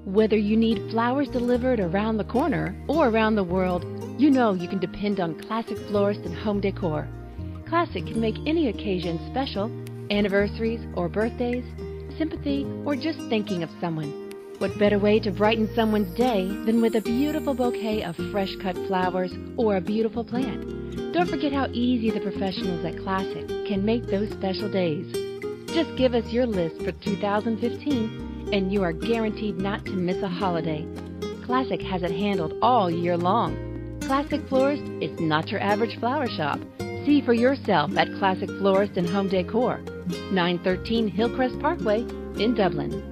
Whether you need flowers delivered around the corner or around the world, you know you can depend on Classic Florist and Home Decor. Classic can make any occasion special, anniversaries or birthdays, sympathy, or just thinking of someone. What better way to brighten someone's day than with a beautiful bouquet of fresh-cut flowers or a beautiful plant? Don't forget how easy the professionals at Classic can make those special days. Just give us your list for 2015 and you are guaranteed not to miss a holiday. Classic has it handled all year long. Classic Florist is not your average flower shop. See for yourself at Classic Florist and Home Decor, 913 Hillcrest Parkway in Dublin.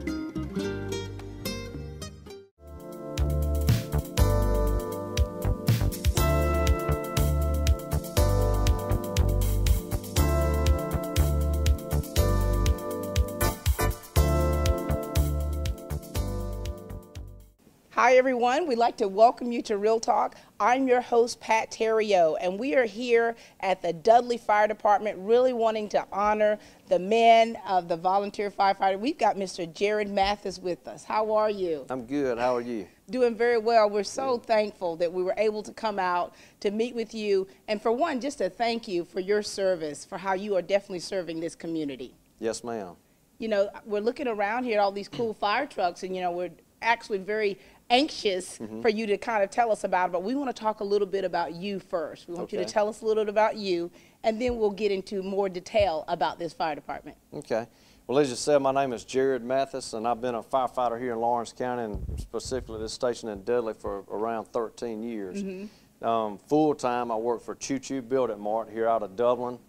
Hi everyone, we'd like to welcome you to Real Talk. I'm your host, Pat Terrio, and we are here at the Dudley Fire Department really wanting to honor the men of the volunteer firefighter. We've got Mr. Jared Mathis with us. How are you? I'm good. How are you? Doing very well. We're so thankful that we were able to come out to meet with you, and for one, just to thank you for your service, for how you are definitely serving this community. Yes, ma'am. You know, we're looking around here at all these cool fire trucks, and you know, we're actually very anxious for you to kind of tell us about it, but we want to talk a little bit about you first. We want you to tell us a little bit about you, and then we'll get into more detail about this fire department. Okay. Well, as you said, my name is Jared Mathis, and I've been a firefighter here in Lawrence County, and specifically this station in Dudley, for around 13 years. Full-time, I work for Choo Choo Building Mart here out of Dublin.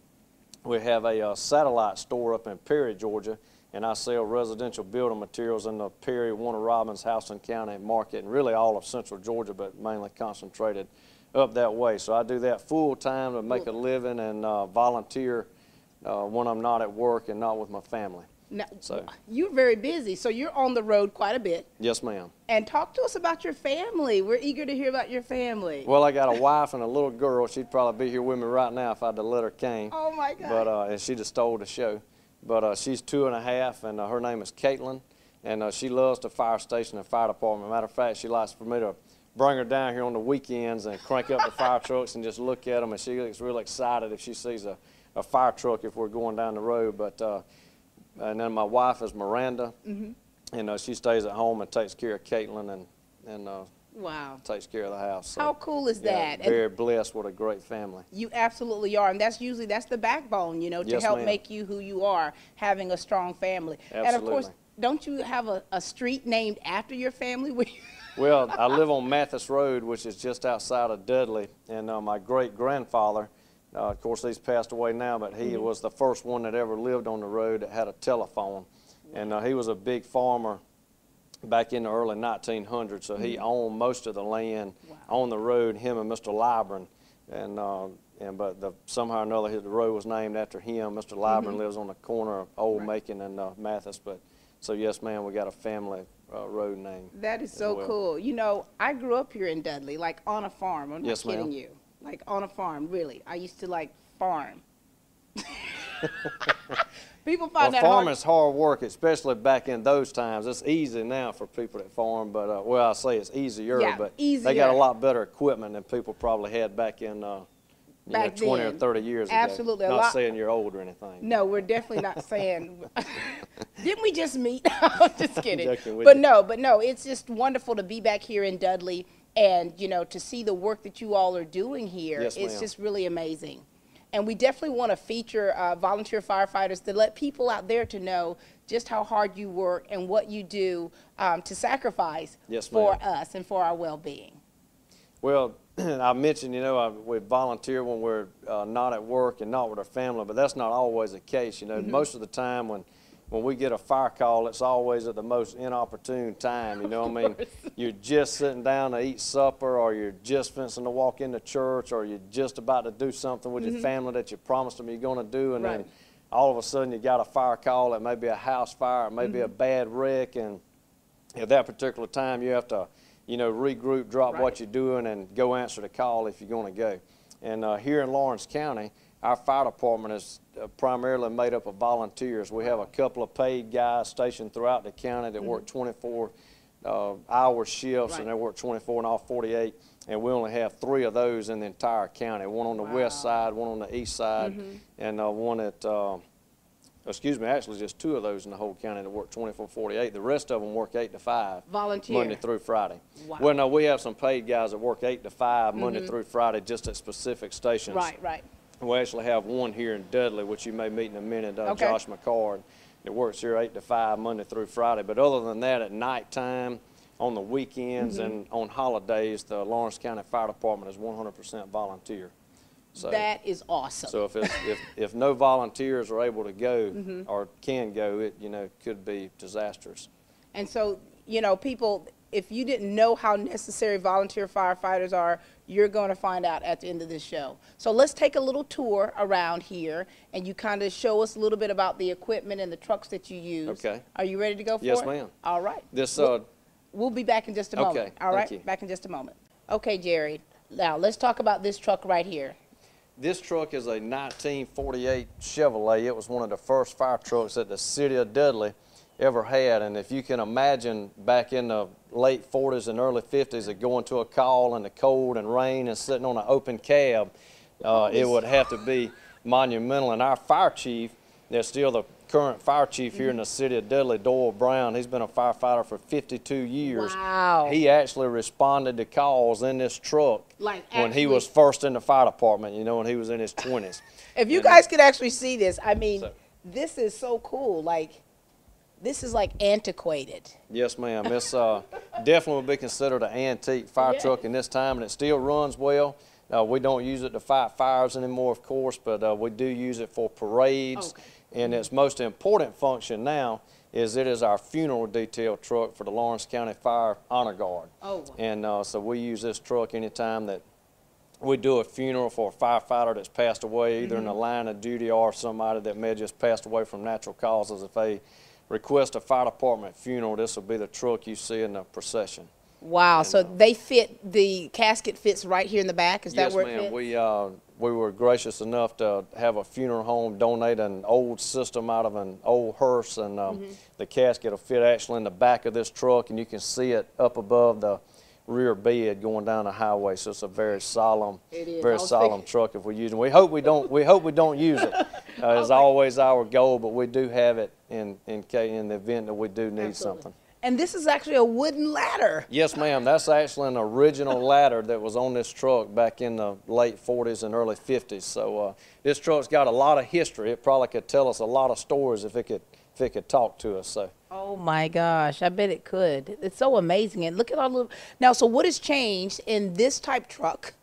We have a satellite store up in Perry, Georgia, and I sell residential building materials in the Perry, Warner Robins, Houston County market, and really all of central Georgia, but mainly concentrated up that way. So I do that full time to make a living and volunteer when I'm not at work and not with my family. Now, so you're very busy, so you're on the road quite a bit. Yes, ma'am. And talk to us about your family. We're eager to hear about your family. Well, I got a wife and a little girl. She'd probably be here with me right now if I'd have let her came. Oh, my God. But, and she'd have stole the show. But she's 2.5, and her name is Caitlin, and she loves the fire station and fire department. Matter of fact, she likes for me to bring her down here on the weekends and crank up the fire trucks and just look at them, and she gets real excited if she sees a fire truck if we're going down the road. But and then my wife is Miranda, and she stays at home and takes care of Caitlin and wow. Takes care of the house. So, how cool is that? Very blessed with a great family. You absolutely are, and that's the backbone, you know, to help make you who you are, having a strong family. Absolutely. And of course, don't you have a street named after your family? Well, I live on Mathis Road, which is just outside of Dudley, and my great-grandfather, of course he's passed away now, but he was the first one that ever lived on the road that had a telephone. And he was a big farmer back in the early 1900s, so he owned most of the land on the road, him and Mr. Libran, but somehow or another the road was named after him. Mr. Libran lives on the corner of Old Macon and Mathis, but so yes, ma'am, we got a family road name. That is so cool. You know, I grew up here in Dudley, like on a farm. I'm not kidding you, like on a farm, really. I used to like farm. People find that farming is hard work, especially back in those times. It's easy now for people that farm, but well, I say it's easier, but they got a lot better equipment than people probably had back in 20 or 30 years ago. Absolutely. Not saying you're old or anything. No, we're definitely not saying. Didn't we just meet? I'm just kidding. But no, it's just wonderful to be back here in Dudley, and you know, to see the work that you all are doing here. Yes, it's just really amazing. And we definitely want to feature volunteer firefighters to let people out there to know just how hard you work and what you do to sacrifice for us and for our well-being. Well, I mentioned, you know, we volunteer when we're not at work and not with our family, but that's not always the case. You know, most of the time when we get a fire call, it's always at the most inopportune time. You know what I mean? You're just sitting down to eat supper, or you're just finishing to walk into church, or you're just about to do something with your family that you promised them you're going to do, and then all of a sudden you got a fire call. It may be a house fire, it may be a bad wreck, and at that particular time you have to, you know, regroup, drop what you're doing, and go answer the call if you're going to go. And here in Lawrence County, our fire department is primarily made up of volunteers. We have a couple of paid guys stationed throughout the county that work 24 hour shifts, Right. and they work 24 and off 48. And we only have 3 of those in the entire county. One on the west side, one on the east side, and one at, excuse me, actually just 2 of those in the whole county that work 24/48. The rest of them work 8 to 5. Volunteer. Monday through Friday. Wow. Well, no, we have some paid guys that work 8 to 5 Monday through Friday just at specific stations. Right, right. We actually have one here in Dudley, which you may meet in a minute, Okay. Josh McCord, that works here 8 to 5 Monday through Friday. But other than that, at nighttime, on the weekends, and on holidays, the Lawrence County Fire Department is 100% volunteer. So, That is awesome. so if no volunteers are able to go or can go, it could be disastrous. And so, people, if you didn't know how necessary volunteer firefighters are, you're going to find out at the end of this show. So let's take a little tour around here, and you kind of show us a little bit about the equipment and the trucks that you use. Okay. Are you ready to go for it? Yes, ma'am. All right. This We'll be back in just a moment. Okay, All right? thank you. Back in just a moment. Okay, Jerry. Now, let's talk about this truck right here. This truck is a 1948 Chevrolet. It was one of the first fire trucks that the city of Dudley ever had. And if you can imagine back in the late 40s and early 50s of going to a call in the cold and rain and sitting on an open cab, it would have to be monumental. And our fire chief, that's still the current fire chief here in the city of Dudley, Doyle Brown, he's been a firefighter for 52 years. Wow. He actually responded to calls in this truck Like when he actually- was first in the fire department, when he was in his 20s. If you guys could actually see this, I mean, So- this is so cool. Like, this is like antiquated. Yes, ma'am. It's definitely would be considered an antique fire truck in this time, and it still runs well. We don't use it to fight fires anymore, of course, but we do use it for parades. Okay. And its most important function now is it is our funeral detail truck for the Lawrence County Fire Honor Guard. Oh. And so we use this truck anytime that we do a funeral for a firefighter that's passed away, either in the line of duty or somebody that may have just passed away from natural causes. If they request a fire department funeral, this will be the truck you see in the procession. Wow. So they fit, the casket fits right here in the back? Is that Yes, where it ma'am. fits? We were gracious enough to have a funeral home donate an old system out of an old hearse, and the casket will fit actually in the back of this truck, and you can see it up above the rear bed going down the highway. So it's a very solemn, It is. I very was solemn thinking- truck if we use it. We hope we don't. We hope we don't use it. Is always our goal, but we do have it in the event that we do need Absolutely. something. And this is actually a wooden ladder. Yes, ma'am. That's actually an original ladder that was on this truck back in the late 40s and early 50s. So this truck's got a lot of history. It probably could tell us a lot of stories if it could talk to us. So. Oh my gosh, I bet it could. It's so amazing. And look at all the, now, so what has changed in this type truck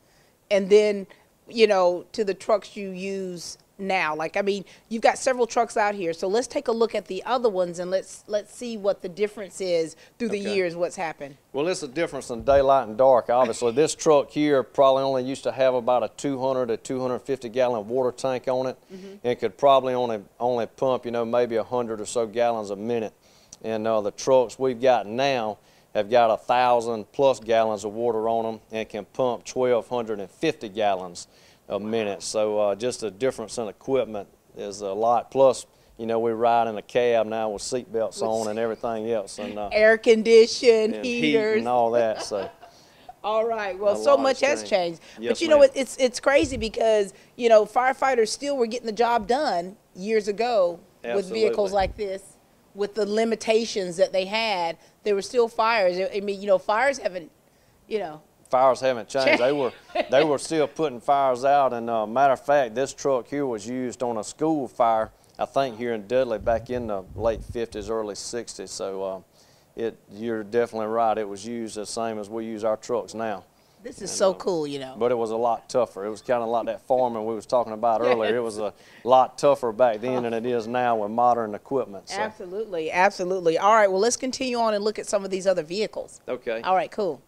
and then, to the trucks you use now? Like, I mean, you've got several trucks out here. So let's take a look at the other ones and let's see what the difference is through the Okay. years, what's happened. Well, it's a difference in daylight and dark, obviously. This truck here probably only used to have about a 200 to 250 gallon water tank on it. And could probably only pump, maybe 100 or so gallons a minute. And the trucks we've got now have got 1,000+ gallons of water on them and can pump 1,250 gallons a minute. So just the difference in equipment is a lot. Plus, we ride in a cab now with seat belts on and everything else, and Air condition, and heat heaters. and all that. So. All right. Well, A so lot much has has changed. changed. Yes, But ma'am. it's crazy because, firefighters still were getting the job done years ago with vehicles Absolutely. like this, with the limitations that they had. There were still fires. I mean, fires haven't, Fires haven't changed. They were still putting fires out, and matter of fact, this truck here was used on a school fire, I think here in Dudley back in the late 50s, early 60s. So you're definitely right. It was used the same as we use our trucks now. This is so cool, But it was a lot tougher. It was kind of like that farming we was talking about earlier. It was a lot tougher back then than it is now with modern equipment. So. Absolutely, absolutely. All right, well, let's continue on and look at some of these other vehicles. Okay. All right, cool.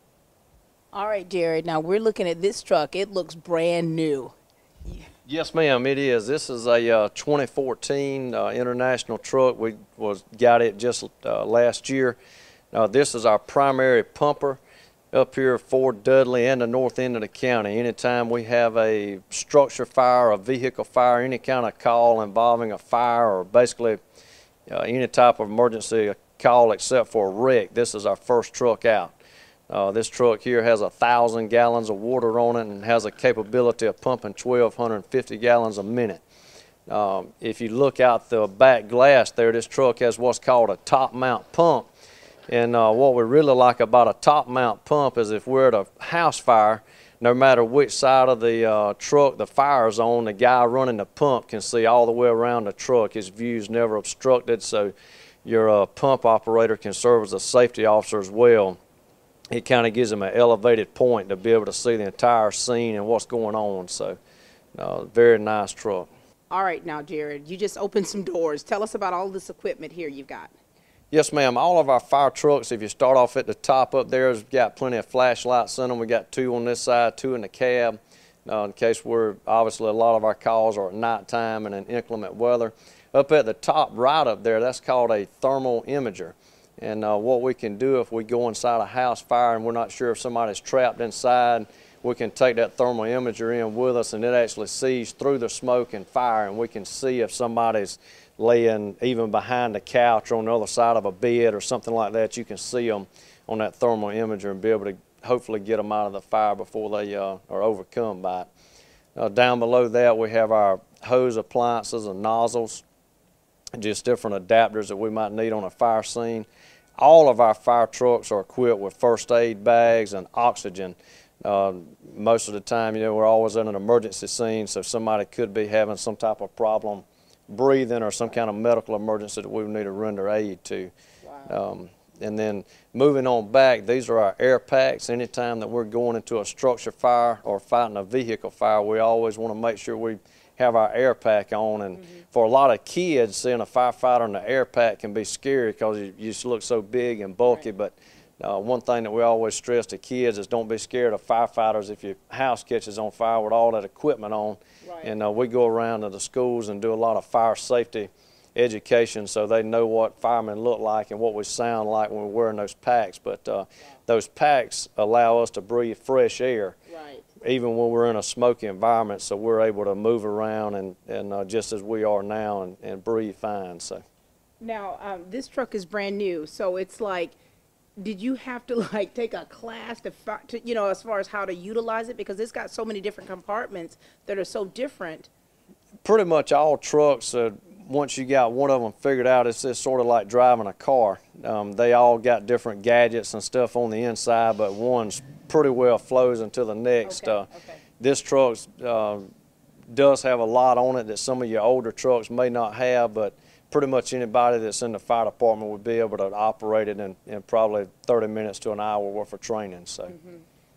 All right, Jared, now we're looking at this truck. It looks brand new. Yes, ma'am, it is. This is a 2014 International truck. We got it just last year. This is our primary pumper up here for Dudley and the north end of the county. Anytime we have a structure fire, a vehicle fire, any kind of call involving a fire, or basically any type of emergency call except for a wreck. This is our first truck out. This truck here has 1,000 gallons of water on it and has a capability of pumping 1,250 gallons a minute. If you look out the back glass there, this truck has what's called a top mount pump. And what we really like about a top mount pump is if we're at a house fire, no matter which side of the truck the fire is on, the guy running the pump can see all the way around the truck. His view's never obstructed, so your pump operator can serve as a safety officer as well. It kind of gives him an elevated point to be able to see the entire scene and what's going on. So, very nice truck. All right, now, Jared, you just opened some doors. Tell us about all this equipment here you've got. Yes, ma'am. All of our fire trucks, if you start off at the top up there, we've got plenty of flashlights in them. We got 2 on this side, 2 in the cab, in case obviously a lot of our calls are at nighttime and in inclement weather. Up at the top right up there, that's called a thermal imager. And what we can do if we go inside a house fire and we're not sure if somebody's trapped inside, we can take that thermal imager in with us, and it actually sees through the smoke and fire, and we can see if somebody's laying even behind the couch or on the other side of a bed or something like that. You can see them on that thermal imager and be able to hopefully get them out of the fire before they are overcome by it. Down below that, we have our hose appliances and nozzles, just different adapters that we might need on a fire scene. All of our fire trucks are equipped with first aid bags and oxygen. Most of the time, we're always in an emergency scene, so somebody could be having some type of problem breathing or some kind of medical emergency that we would need to render aid to. Wow. And then moving on back, these are our air packs. Anytime that we're going into a structure fire or fighting a vehicle fire, we always want to make sure we have our air pack on. And for a lot of kids, seeing a firefighter in the air pack can be scary because you just look so big and bulky. Right. But one thing that we always stress to kids is don't be scared of firefighters if your house catches on fire with all that equipment on. Right. And we go around to the schools and do a lot of fire safety education so they know what firemen look like and what we sound like when we're wearing those packs. But those packs allow us to breathe fresh air. Right. Even when we're in a smoky environment, so we're able to move around and just as we are now and breathe fine. So now this truck is brand new, so it's like, did you have to like take a class to as far as how to utilize it, because it's got so many different compartments that are so different? Pretty much all trucks, once you got one of them figured out, it's just sort of like driving a car. They all got different gadgets and stuff on the inside, but one's pretty well flows into the next. Okay. This truck does have a lot on it that some of your older trucks may not have, but pretty much anybody that's in the fire department would be able to operate it in probably 30 minutes to an hour worth of training. So.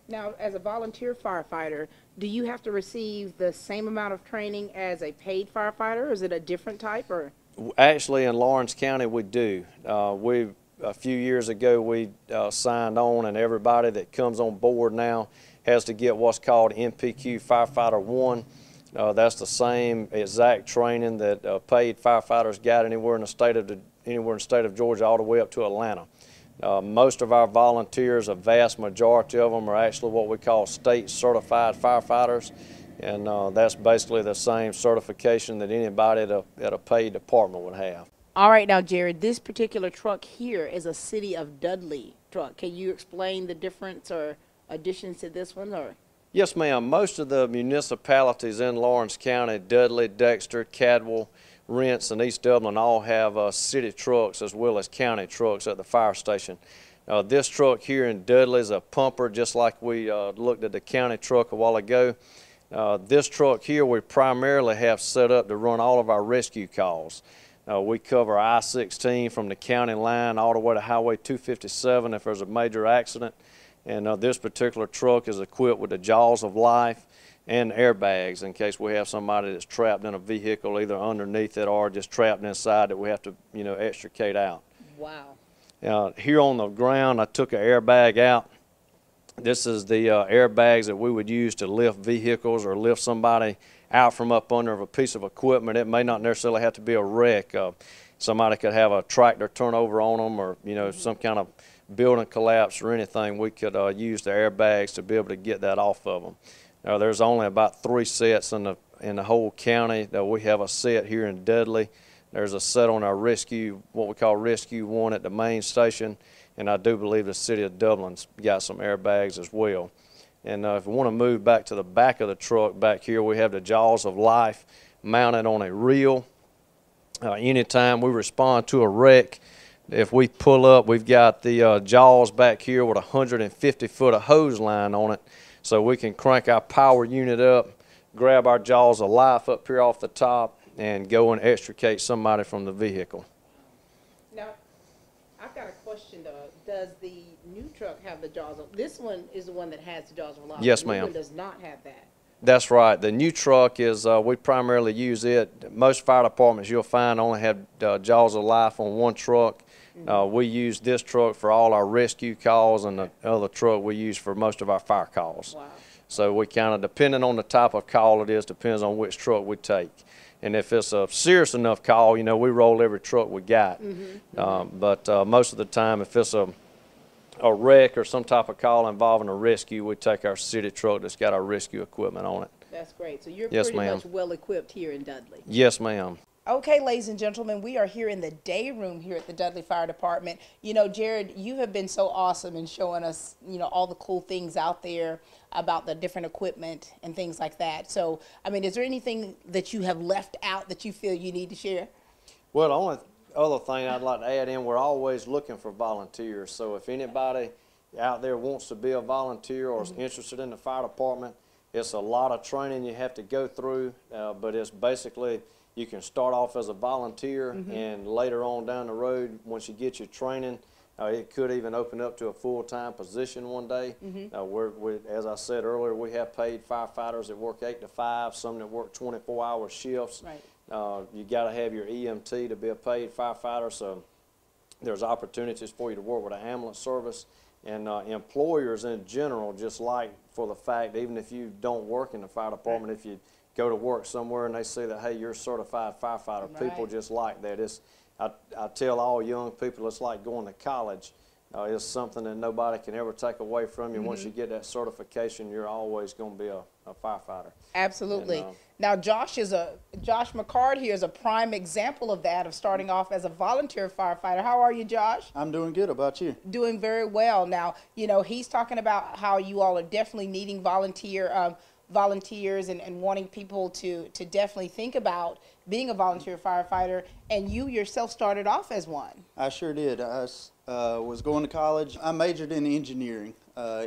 Now, as a volunteer firefighter, do you have to receive the same amount of training as a paid firefighter, or is it a different type? Or? Actually, in Lawrence County, we do. A few years ago, we signed on, and everybody that comes on board now has to get what's called NPQ Firefighter 1. That's the same exact training that paid firefighters got anywhere in the state of Georgia, all the way up to Atlanta. Most of our volunteers, a vast majority of them, are actually what we call state certified firefighters, and that's basically the same certification that anybody at a paid department would have. All right, now, Jared, this particular truck here is a City of Dudley truck. Can you explain the difference or additions to this one? Or? Yes, ma'am. Most of the municipalities in Lawrence County, Dudley, Dexter, Cadwell, Rents, and East Dublin, all have city trucks as well as county trucks at the fire station. This truck here in Dudley is a pumper, just like we looked at the county truck a while ago. This truck here we primarily have set up to run all of our rescue calls. We cover I-16 from the county line all the way to Highway 257 if there's a major accident. And this particular truck is equipped with the jaws of life and airbags in case we have somebody that's trapped in a vehicle, either underneath it or just trapped inside that we have to, extricate out. Wow. Here on the ground, I took an airbag out. This is the airbags that we would use to lift vehicles or lift somebody out from up under a piece of equipment. It may not necessarily have to be a wreck. Somebody could have a tractor turn over on them, or some kind of building collapse or anything. We could use the airbags to be able to get that off of them. There's only about 3 sets in the whole county. We have a set here in Dudley. There's a set on our rescue, what we call Rescue 1 at the main station, and I do believe the city of Dublin's got some airbags as well. And if we want to move back to the back of the truck, back here we have the Jaws of Life mounted on a reel. Anytime we respond to a wreck, if we pull up, we've got the Jaws back here with 150 foot of hose line on it, so we can crank our power unit up, grab our Jaws of Life up here off the top, and go and extricate somebody from the vehicle. Now, I've got a question though. Does the new truck have the Jaws of? This one is the one that has the Jaws of Life. Yes, ma'am. The new one ma'am. does not have that. That's right. The new truck is, we primarily use it. Most fire departments you'll find only have Jaws of Life on one truck. We use this truck for all our rescue calls, and the other truck we use for most of our fire calls. Wow. So we kind of, depending on the type of call it is, depends on which truck we take. And if it's a serious enough call, you know, we roll every truck we got. But most of the time, if it's a wreck or some type of call involving a rescue, we take our city truck that's got our rescue equipment on it. That's great. So you're Yes, pretty ma'am. much well equipped here in Dudley. Yes, ma'am. Okay, ladies and gentlemen, we are here in the day room here at the Dudley Fire Department. You know, Jared, you have been so awesome in showing us, you know, all the cool things out there about the different equipment and things like that. So, I mean, is there anything that you have left out that you feel you need to share? Well, the only other thing I'd like to add in, we're always looking for volunteers. So if anybody out there wants to be a volunteer or is interested in the fire department, it's a lot of training you have to go through, but it's basically, you can start off as a volunteer, and later on down the road, once you get your training, it could even open up to a full-time position one day. As I said earlier, we have paid firefighters that work 8 to 5, some that work 24-hour shifts. Right. You got to have your EMT to be a paid firefighter, so there's opportunities for you to work with an ambulance service. And employers in general, just like for the fact, even if you don't work in the fire department, if you go to work somewhere and they say that, hey, you're a certified firefighter, people just like that. I tell all young people it's like going to college. It's something that nobody can ever take away from you. Once you get that certification, you're always going to be a firefighter. Absolutely. And, now, Josh McCard here is a prime example of that, of starting off as a volunteer firefighter. How are you, Josh? I'm doing good. How about you? Doing very well. Now, you know, he's talking about how you all are definitely needing volunteers and wanting people to definitely think about being a volunteer firefighter, and you yourself started off as one. I sure did. I was going to college. I majored in engineering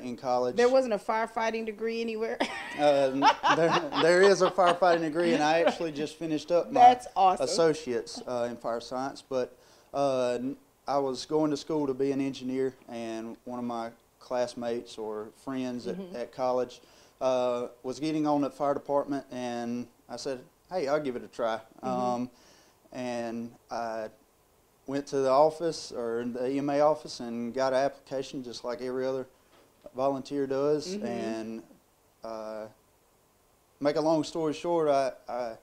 in college. There wasn't a firefighting degree anywhere? There is a firefighting degree, and I actually just finished up my That's awesome. associates in fire science. But I was going to school to be an engineer, and one of my classmates or friends at college was getting on the fire department, and I said, hey, I'll give it a try. And I went to the office, or the EMA office, and got an application just like every other volunteer does. And make a long story short, I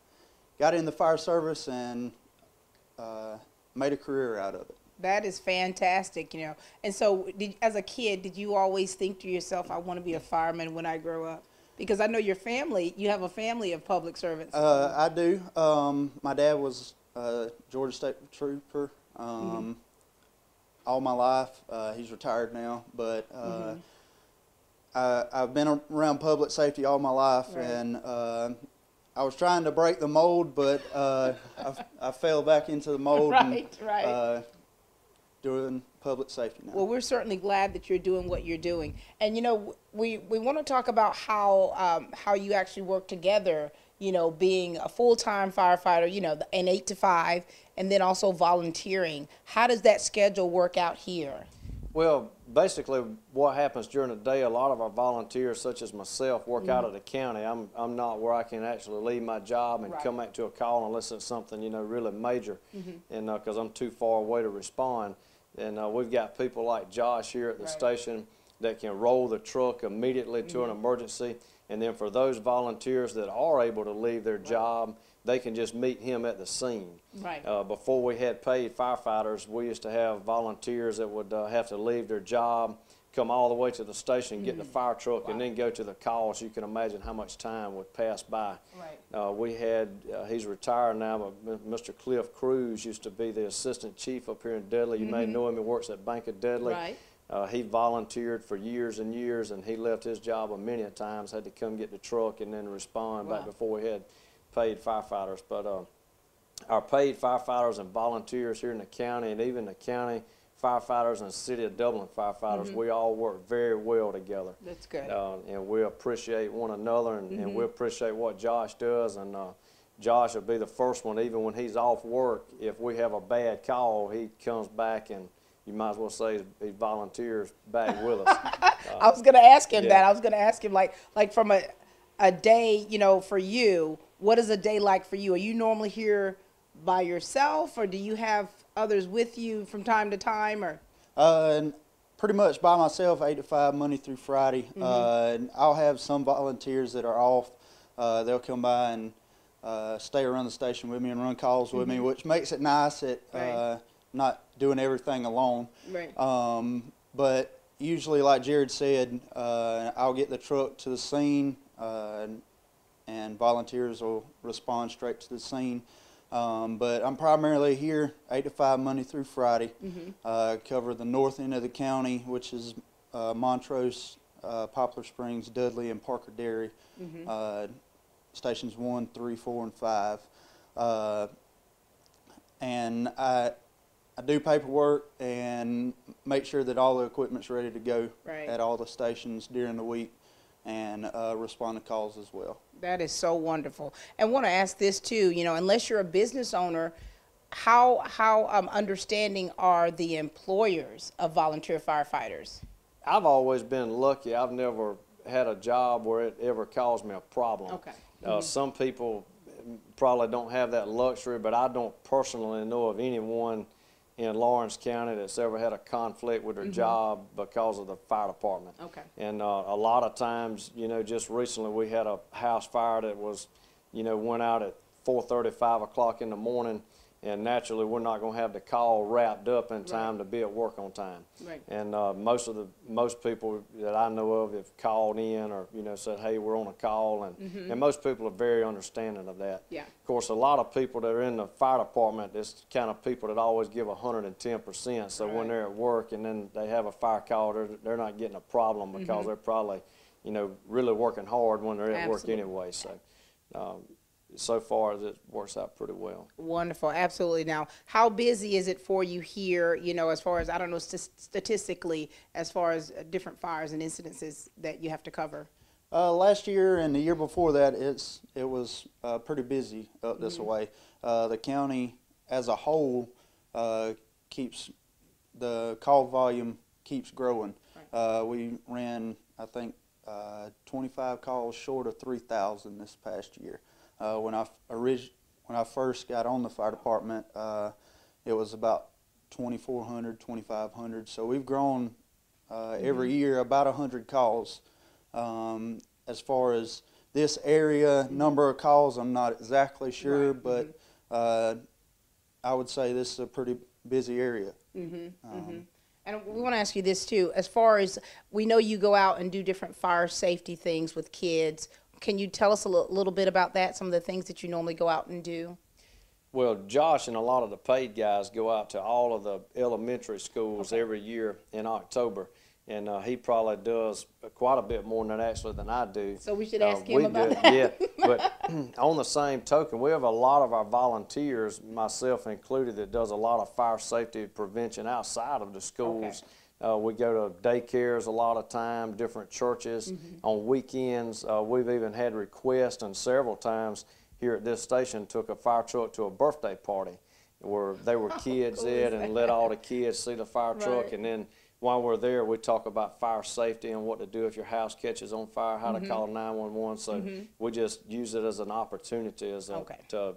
got in the fire service and made a career out of it. That is fantastic, you know. And so, as a kid, did you always think to yourself, I want to be a fireman when I grow up? Because I know you have a family of public servants. I do. My dad was a Georgia State Trooper all my life. He's retired now, but I've been around public safety all my life, and I was trying to break the mold, but I fell back into the mold. Right. Doing public safety now. Well, we're certainly glad that you're doing what you're doing. And, you know, we want to talk about how you actually work together, you know, being a full-time firefighter, you know, an 8 to 5, and then also volunteering. How does that schedule work out here? Well, basically what happens during the day, a lot of our volunteers, such as myself, work out of the county. I'm not where I can actually leave my job and come back to a call unless it's something, you know, really major, and because I'm too far away to respond. And we've got people like Josh here at the station that can roll the truck immediately to an emergency. And then for those volunteers that are able to leave their job, they can just meet him at the scene. Right. Before we had paid firefighters, we used to have volunteers that would have to leave their job, come all the way to the station, get in the fire truck, and then go to the call. So you can imagine how much time would pass by. Right. We had, he's retired now, but Mr. Cliff Cruz used to be the assistant chief up here in Dudley. You may know him. He works at Bank of Dudley. Right. He volunteered for years and years, and he left his job many a times, had to come get the truck and then respond back before we had paid firefighters. But our paid firefighters and volunteers here in the county, and even the county firefighters and the city of Dublin firefighters, we all work very well together. That's good. And we appreciate one another, and we appreciate what Josh does. And Josh will be the first one, even when he's off work, if we have a bad call, he comes back and you might as well say he volunteers back with us. I was going to ask him that. I was going to ask him, like from a day, you know, for you, what is a day like for you? Are you normally here by yourself, or do you have others with you from time to time? Or pretty much by myself, 8 to 5, Monday through Friday. And I'll have some volunteers that are off. They'll come by and stay around the station with me and run calls with me, which makes it nice at not doing everything alone. Right. But usually, like Jared said, I'll get the truck to the scene, and volunteers will respond straight to the scene. But I'm primarily here 8 to 5, Monday through Friday. Cover the north end of the county, which is Montrose, Poplar Springs, Dudley, and Parker Dairy. Stations 1, 3, 4, and 5. And I do paperwork and make sure that all the equipment's ready to go at all the stations during the week, and respond to calls as well. That is so wonderful. And want to ask this too, you know, unless you're a business owner, how understanding are the employers of volunteer firefighters? I've always been lucky. I've never had a job where it ever caused me a problem. Okay. Some people probably don't have that luxury, but I don't personally know of anyone in Lawrence County that's ever had a conflict with their job because of the fire department. Okay. And a lot of times, you know, just recently we had a house fire that was, you know, went out at 4:30, 5 o'clock in the morning, and naturally we're not going to have the call wrapped up in time to be at work on time. Right. And most people that I know of have called in or, you know, said, hey, we're on a call, and most people are very understanding of that. Yeah. Of course, a lot of people that are in the fire department, it's kind of people that always give 110%. So when they're at work and then they have a fire call, they're not getting a problem because they're probably, you know, really working hard when they're at work anyway. So. So far, it works out pretty well. Wonderful, absolutely. Now, how busy is it for you here, you know, as far as, I don't know, statistically, as far as different fires and incidences that you have to cover? Last year and the year before that, it was pretty busy up this way. The county as a whole keeps, the call volume keeps growing. We ran, I think, 25 calls short of 3,000 this past year. When I first got on the fire department, it was about 2,400, 2,500. So we've grown every year about 100 calls. As far as this area number of calls, I'm not exactly sure, but I would say this is a pretty busy area. And we want to ask you this too, as far as, we know you go out and do different fire safety things with kids. Can you tell us a little bit about that, some of the things that you normally go out and do? Well, Josh and a lot of the paid guys go out to all of the elementary schools every year in October, and he probably does quite a bit more than I do. So we should ask him about that. Yeah, but on the same token, we have a lot of our volunteers, myself included, that does a lot of fire safety prevention outside of the schools. We go to daycares a lot of time, different churches. On weekends, we've even had requests, and several times here at this station took a fire truck to a birthday party where there were kids in and let all the kids see the fire truck. And then while we're there, we talk about fire safety and what to do if your house catches on fire, how to call 911. So we just use it as an opportunity to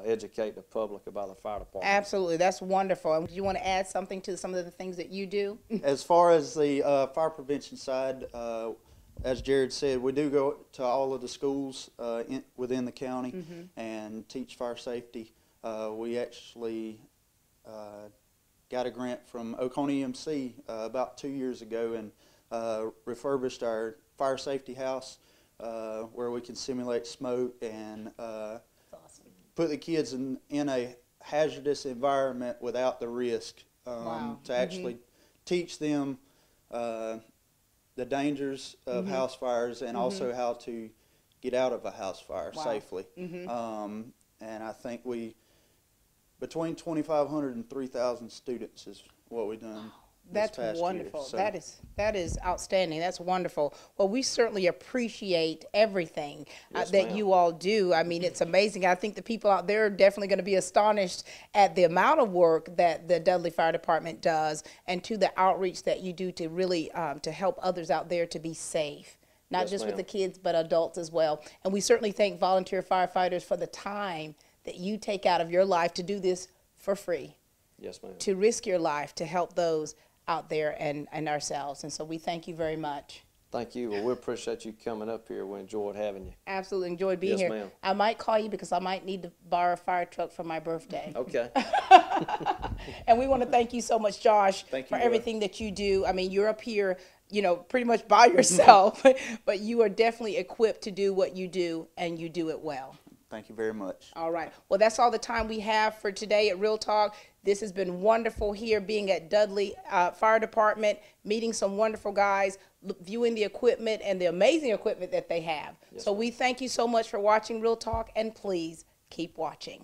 educate the public about the fire department. Absolutely, that's wonderful. And do you want to add something to some of the things that you do? As far as the fire prevention side, as Jared said, we do go to all of the schools within the county and teach fire safety. We actually got a grant from Oconee EMC about 2 years ago, and refurbished our fire safety house where we can simulate smoke and put the kids in a hazardous environment without the risk to actually teach them the dangers of house fires and also how to get out of a house fire safely. And I think between 2,500 and 3,000 students is what we've done. That's wonderful. So that is outstanding. That's wonderful. Well, we certainly appreciate everything that you all do. I mean, it's amazing. I think the people out there are definitely going to be astonished at the amount of work that the Dudley Fire Department does, and to the outreach that you do to really to help others out there to be safe. Not just with the kids, but adults as well. And we certainly thank volunteer firefighters for the time that you take out of your life to do this for free. Yes, ma'am. To risk your life to help those out there and ourselves. And so we thank you very much. Thank you. Well, we appreciate you coming up here. We enjoyed having you. Absolutely enjoyed being here. Ma'am. I might call you because I might need to borrow a fire truck for my birthday. Okay. And we want to thank you so much, Josh, for everything that you do. I mean, you're up here, you know, pretty much by yourself, but you are definitely equipped to do what you do, and you do it well. Thank you very much. All right. Well, that's all the time we have for today at Real Talk. This has been wonderful here, being at Dudley Fire Department, meeting some wonderful guys, viewing the equipment and the amazing equipment that they have. Yes, so we thank you so much for watching Real Talk, and please keep watching.